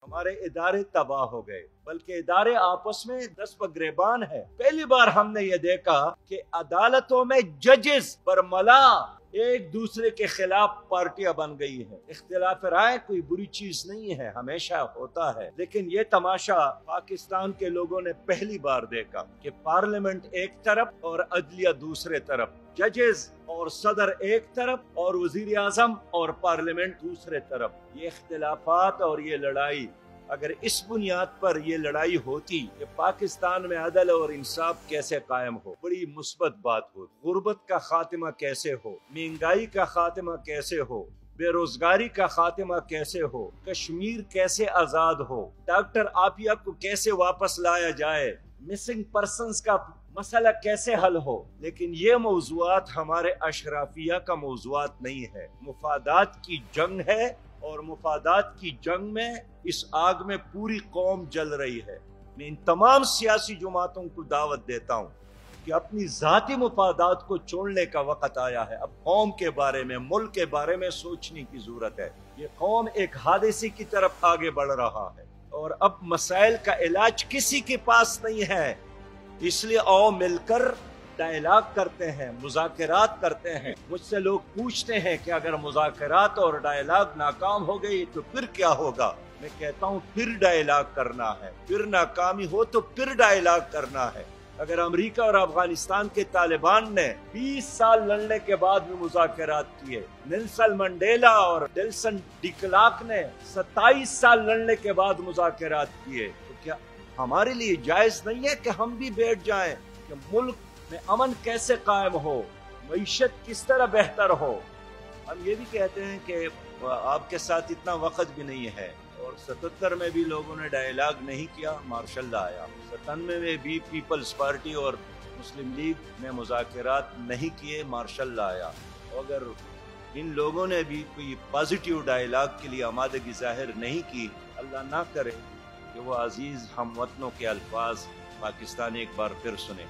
हमारे इदारे तबाह हो गए, बल्कि इदारे आपस में दस्त बगरेबान है। पहली बार हमने ये देखा कि अदालतों में जजेस बरमला एक दूसरे के खिलाफ पार्टियां बन गई है। इख्तिलाफ राय कोई बुरी चीज नहीं है, हमेशा होता है, लेकिन ये तमाशा पाकिस्तान के लोगों ने पहली बार देखा कि पार्लियामेंट एक तरफ और अदलिया दूसरे तरफ, जजेस और सदर एक तरफ और वजीर आजम और पार्लियामेंट दूसरे तरफ। ये इख्तिलाफात और ये लड़ाई, अगर इस बुनियाद पर ये लड़ाई होती कि पाकिस्तान में अदल और इंसाफ कैसे कायम हो, बड़ी मुस्बत बात हो। गुर्बत का खात्मा कैसे हो, महंगाई का खात्मा कैसे हो, बेरोजगारी का खात्मा कैसे हो, कश्मीर कैसे आजाद हो, डॉक्टर आपिया को कैसे वापस लाया जाए, मिसिंग पर्संस का मसला कैसे हल हो। लेकिन ये मौजुआत हमारे अशराफिया का मौजुआत नहीं है, मुफादात की जंग है, और मुफादात की जंग में इस आग में पूरी कौम जल रही है। मैं इन तमाम सियासी जमातों को दावत देता हूँ कि अपनी जाती मुफादात को छोड़ने का वक्त आया है। अब कौम के बारे में, मुल्क के बारे में सोचने की जरूरत है। ये कौम एक हादसे की तरफ आगे बढ़ रहा है और अब मसाइल का इलाज किसी के पास नहीं है। इसलिए आओ मिलकर डायलॉग करते हैं, मुज़ाकरात करते हैं। मुझसे लोग पूछते हैं कि अगर मुज़ाकरात और डायलॉग नाकाम हो गई तो फिर क्या होगा। मैं कहता हूँ फिर डायलॉग करना है, फिर नाकामी हो तो फिर डायलॉग करना है। अगर अमेरिका और अफगानिस्तान के तालिबान ने 20 साल लड़ने के बाद भी मुज़ाकरात किए, नेल्सन मंडेला और डेल्सन डिक्लार्क ने 27 साल लड़ने के बाद मुज़ाकरात किए, तो क्या हमारे लिए जायज नहीं है कि हम भी बैठ जाएं कि मुल्क में अमन कैसे कायम हो, मईशत किस तरह बेहतर हो। हम ये भी कहते हैं कि आपके साथ इतना वक्त भी नहीं है, और 77 में भी लोगों ने डायलॉग नहीं किया, मार्शल लॉ आया। 97 में भी पीपल्स पार्टी और मुस्लिम लीग ने मुज़ाकरात नहीं किए, मार्शल लॉ आया। अगर इन लोगों ने भी कोई पॉजिटिव डायलॉग के लिए आमादगी जाहिर नहीं की, अल्लाह ना करे कि वो अजीज हमवतनों के अल्फाज पाकिस्तान एक बार फिर सुने।